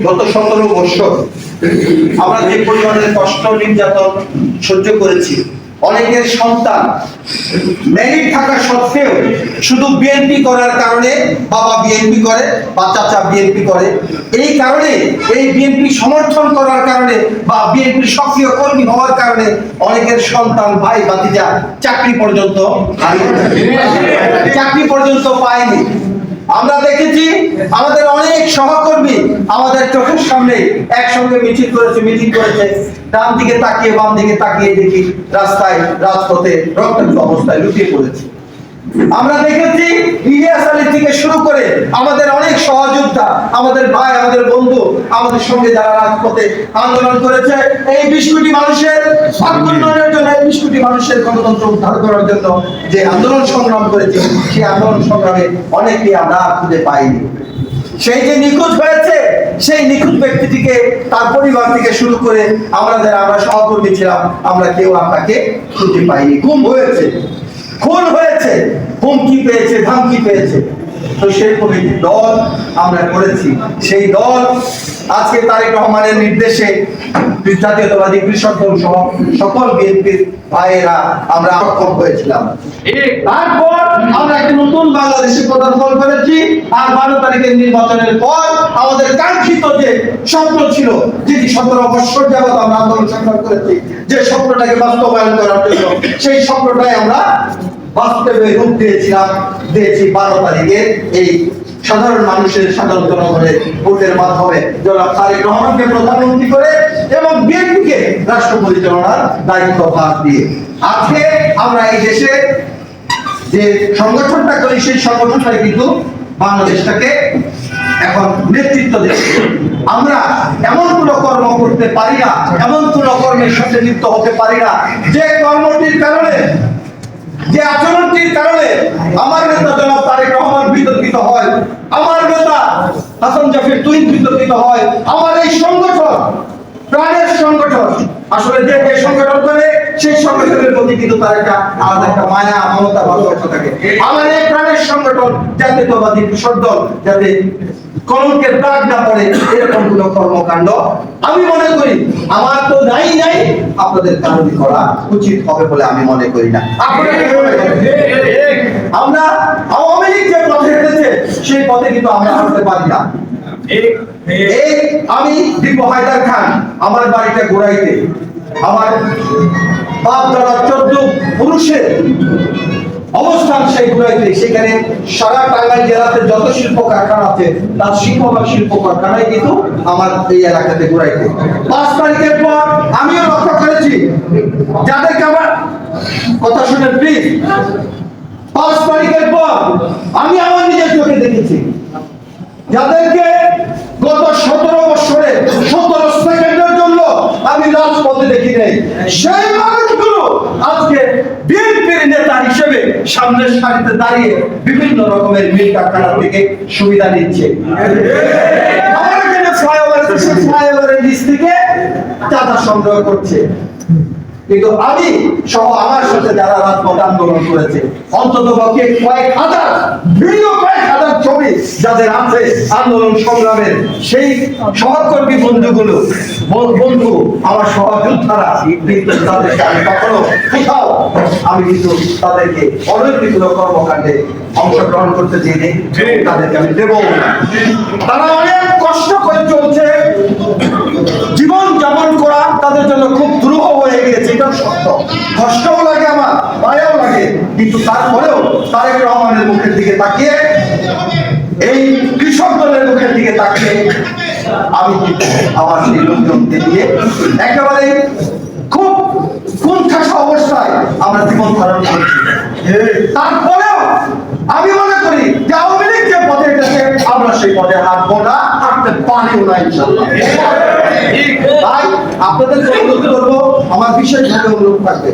গত 17 বছর আমরা যে পরিমাণের কষ্ট নির্যাতন সহ্য করেছি, অনেকের সন্তান মেরিট থাকা সত্ত্বেও শুধু বিএনপি করার কারণে, বাবা বিএনপি করে বা চাচা বিএনপি করে, এই কারণে, এই বিএনপি সমর্থন করার কারণে বা বিএনপি সক্রিয় কর্মী হওয়ার কারণে অনেকের সন্তান, ভাই ভাতিজা চাকরি পর্যন্ত পায়নি। আমরা দেখেছি আমাদের অনেক সহকর্মী আমাদের চোখের সামনে একসঙ্গে মিছিল করেছে, ডান দিকে তাকিয়ে বাম দিকে তাকিয়ে দেখি রাস্তায়, রাজপথে রক্তাক্ত অবস্থায় লুটিয়ে পড়েছে। আমরা দেখেছি ইলিয়াস আলী থেকে শুরু করে আমাদের অনেক সহযোদ্ধা, আমাদের ভাই, আমাদের বন্ধু, আমাদের সঙ্গে যারা রাজপথে আন্দোলন করেছে এই 20 কোটি মানুষের উন্নয়নের জন্য, এই 20 কোটি মানুষের গণতন্ত্র উদ্ধার করার জন্য যে আন্দোলন সংগ্রাম করেছে, সেই আন্দোলন সংগ্রামে অনেকেই আমরা খুঁজে পাইনি। সেই যে নিখোঁজ হয়েছে, সেই নিখোঁজ ব্যক্তিটিকে, তার পরিবার থেকে শুরু করে আমরা সহকর্মী ছিলাম, আমরা কেউ আপনাকে খুঁজে পাইনি। খুন হয়েছে, হুমকি পেয়েছে, ধামকি পেয়েছে। তো সেরকম একটি দল আমরা করেছি। সেই দল আজকে তারেক রহমানের নির্দেশে জাতীয়তাবাদী কৃষক দল সহ সকল বিএনপির ভাইয়েরা আমরা সক্ষম হয়েছিলাম। তারপর আমরা একটা নতুন বাংলাদেশে পদার্পণ করেছি। আর 12 তারিখের নির্বাচনের পর আমাদের কাঙ্ক্ষিত যে স্বপ্ন ছিল, যেটি 17 বছর যাবৎ আমরা আন্দোলন সংগ্রাম করেছি, যে স্বপ্নটাকে বাস্তবায়ন করার জন্য, সেই স্বপ্নটাই আমরা বাস্তবে রূপ দিয়েছি 12 তারিখে এই সাধারণ মানুষের, সাধারণ জনগণের ভোটের মাধ্যমে জনাব তারেক রহমানকে প্রধানমন্ত্রী করে এবং বিএনপিকে রাষ্ট্র পরিচালনার দায়িত্ব ভাগ দিয়ে। আজকে আমরা এই দেশে যে সংগঠনটা করি, সেই সংগঠনটাই কিন্তু বাংলাদেশটাকে এখন নেতৃত্ব দিচ্ছে। আমরা এমন কোন কর্ম করতে পারি না, এমন কোন কর্মের সাথে লিপ্ত হতে পারি না যে কর্মটির কারণে, যে আচরণটির কারণে আমার নেতা জনাব তারেক রহমান বিতর্কিত হয়, আমার নেতা হাসান জাফর তুহিন বিতর্কিত হয়, আমার এই সংগঠন, প্রাণের সংগঠন, আসলে যে সংগঠন করে সেই সংগঠনের প্রতি কিন্তু তার একটা আলাদা একটা মায়া, মমতা, ভালোবাসা থাকে। আমার এই প্রাণের সংগঠন জাতীয়তাবাদী কৃষক দল যাতে কলঙ্কের দাগ না পড়ে, এরকম কোন কর্মকাণ্ড আমি মনে করি আমার তো নাই, আপনাদের কারণে করা উচিত হবে বলে আমি মনে করি না। আমরা আওয়ামী লীগ যে পথে হেঁটেছে সেই পথে কিন্তু আমরা হাঁটতে পারি না। আমি দীপু হায়দার খান, আমার বাড়িটা গোড়াইতে, আমার বাপ দাদা 14 পুরুষের অবস্থান সেই গোড়াইতে। সেখানে সারা টাঙ্গাইল জেলাতে যত শিল্প কারখানা আছে তার সিংহভাগ শিল্প কারখানায় কিন্তু আমার এই এলাকাতে গোড়াইতে। 5 তারিখের পর আমিও লক্ষ্য করেছি, যাদেরকে আমার কথা শুনে প্লিজ, 5 তারিখের পর আমি আমার নিজের চোখে দেখেছি যাদেরকে গত 17 বছরে 17 সেকেন্ডের জন্য আমি রাজপথে দেখি নাই, সেই মানুষগুলো আজকে বিএনপির নেতা হিসেবে সামনের সারিতে দাঁড়িয়ে বিভিন্ন রকমের মিল কারখানা থেকে সুবিধা নিচ্ছে। আমার এখানে ফ্লাইওভারের নিচ থেকে চাঁদা সংগ্রহ করছে। কিন্তু আমি সহ আমার সাথে যারা রাজপথ আন্দোলন করেছে, অন্তত পক্ষে কয়েক হাজার ছবি যাদের আছে আন্দোলন সংগ্রামের, সেই সহকর্মী বন্ধু আমার সহযোদ্ধারা, তাদেরকে আমি কখনো কোথাও আমি কিন্তু তাদেরকে অনৈতিক কর্মকাণ্ডে অংশগ্রহণ করতে দিইনি, তাদেরকে আমি দেবও না। তারা অনেক কষ্ট করে চলছে, জীবন যাপন করা তাদের জন্য খুব দুরূহ হয়ে গেছে, এটা সত্য। কষ্টও লাগে, আমার মায়াও লাগে, কিন্তু তারপরেও তারেক রহমানের মুখের দিকে তাকিয়ে, এই কৃষক দলের মুখের দিকে তাকিয়ে আমি আমার সেই লোকজনকে দিয়ে একেবারে খুব কুণ্ঠাসা অবস্থায় আমরা জীবন ধারণ করছি। তারপরেও আমি মনে করি যে আওয়ামী লীগ যে পথে গেছে আমরা সেই পথে হাঁটবো না, হাঁটতে পারিও না ইনশাআল্লাহ। তাই আপনাদের অনুরোধ করবো, আমার বিশেষভাবে অনুরোধ থাকবে,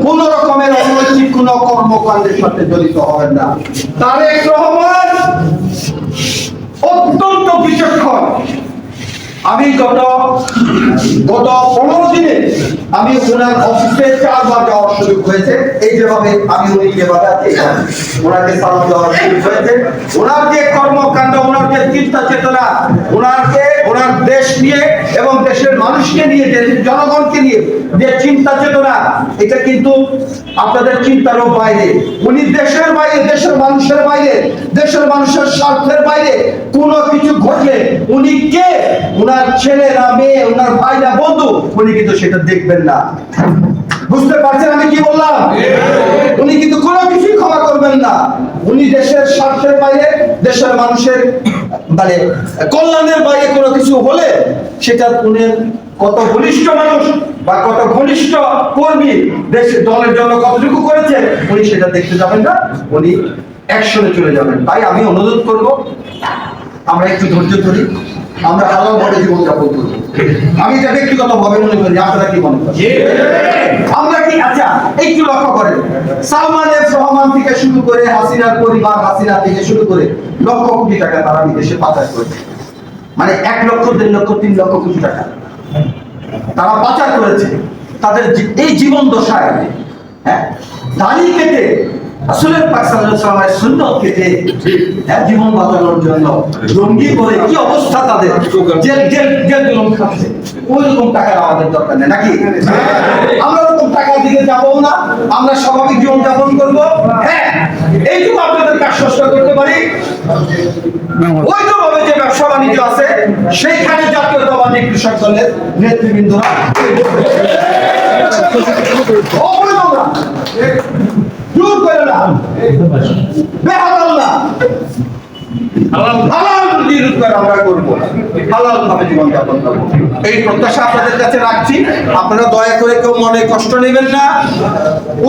কোন রকমের অনৈতিক কোন কর্মকাণ্ডের সাথে জড়িত হবেন না। তারেক রহমান অত্যন্ত বিচক্ষণ। আমি গত 15 দিনে আমি ওনার অফিসে 4 বার যাওয়ার সুযোগ হয়েছে। এই যেভাবে আমি উনি যেভাবে আছে ওনাকে সালাম দেওয়ার সুযোগ হয়েছে। ওনার যে কর্মকাণ্ড, ওনার যে চিন্তা চেতনা, ওনাকে নিয়ে এবং দেশের মানুষকে নিয়ে, দেশের জনগণকে নিয়ে যে চিন্তা চেতনা, এটা কিন্তু আপনাদের চিন্তারও বাইরে। উনি দেশের বাইরে, দেশের মানুষের বাইরে, দেশের মানুষের স্বার্থের বাইরে কোনো কিছু ঘটলে উনি কে, উনার ছেলে না মেয়ে, উনার ভাই না বন্ধু, উনি কিন্তু সেটা দেখবেন না। বুঝতে পারছেন আমি কি বললাম? উনি কিন্তু কোনো কিছুই ক্ষমা করবেন না। উনি দেশের স্বার্থের বাইরে, দেশের মানুষের মানে কল্যাণের বাইরে কোনো কিছু হলে সেটা উনি কত ঘনিষ্ঠ মানুষ বা কত ঘনিষ্ঠ কর্মী দেশের দলের জন্য কতটুকু করেছে উনি সেটা দেখতে যাবেন না, উনি অ্যাকশনে চলে যাবেন। তাই আমি অনুরোধ করব, আমরা একটু ধৈর্য ধরি, আমরা হালাল ভাবে জীবনযাপন করবো। আমি এটা ব্যক্তিগতভাবে মনে করি, আপনারা কি মনে করেন? আমরা কি, আচ্ছা একটু লক্ষ্য করেন, সালমান এফ রহমান থেকে শুরু করে হাসিনার পরিবার, হাসিনা থেকে শুরু করে লক্ষ কোটি টাকা তারা বিদেশে পাচার করেছে। মানে 1 লক্ষ, 1.5 লক্ষ, 3 লক্ষ কোটি টাকা তারা পাচার করেছে। তাদের এই জীবন দশায় দাড়ি কেটে রাসূলের পাক সাল্লাল্লাহু আলাইহি ওয়াসাল্লামের সুন্নাত কেটে জীবন বাঁচানোর জন্য জঙ্গি করে কি অবস্থা তাদের, জেল জুলুম খাচ্ছে। ওই রকম টাকার আমাদের দরকার নেই, নাকি? আমরা ওরকম টাকার দিকে যাবো না, আমরা স্বাভাবিক জীবন যাপন করবো। হ্যাঁ, এইটুকু আপনাদেরকে আশ্বস্ত করতে পারি, বৈধভাবে যে ব্যবসা বাণিজ্য আছে সেইখানে জাতীয়তাবাদী কৃষক দলের নেতৃবৃন্দরা দূর করে না, বেহালাল না, হালাল বিরোধ করে আমরা করবো, হালাল ভাবে জীবনযাপন করবো। এই প্রত্যাশা আপনাদের কাছে রাখছি। আপনারা দয়া করে কেউ মনে কষ্ট নেবেন না,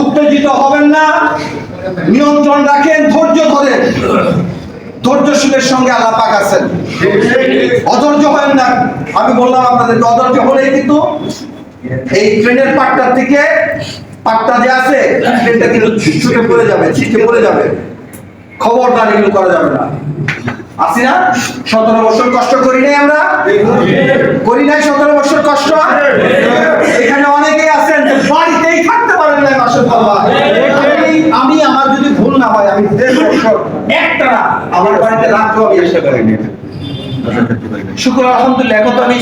উত্তেজিত হবেন না, নিয়ন্ত্রণ রাখেন, ধৈর্য ধরেন। ধৈর্যশীলের সঙ্গে আল্লাহ পাক আছেন, অধৈর্য হয় না। আমি বললাম আপনাদেরকে, অধৈর্য হলেই কিন্তু এই ট্রেনের পাট্টার থেকে পাট্টা যে আছে ট্রেনটা কিন্তু ছুটে পড়ে যাবে, ছিটকে পড়ে যাবে। খবরদার এগুলো করা যাবে না। আসি না, 17 বছর কষ্ট করি নাই আমরা, করি নাই 17 বছর কষ্ট। এখানে অনেকেই আছেন যে বাড়িতেই থাকতে পারেন না মাসের পর মাস। আমি আমার যদি ভুল না হয়, আমি 1.5 বছর একটানা আমার বাড়িতে রাখতেও আমি আসতে পারিনি। শুক্র আলহামদুলিল্লাহ, এখন তো আমি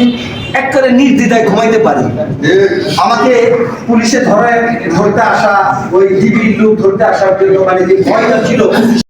একবারে নির্দ্বিধায় ঘুমাইতে পারি। আমাকে পুলিশে ধরতে আসা, ওই ডিবির লোক ধরতে আসার জন্য মানে যে ভয়টা ছিল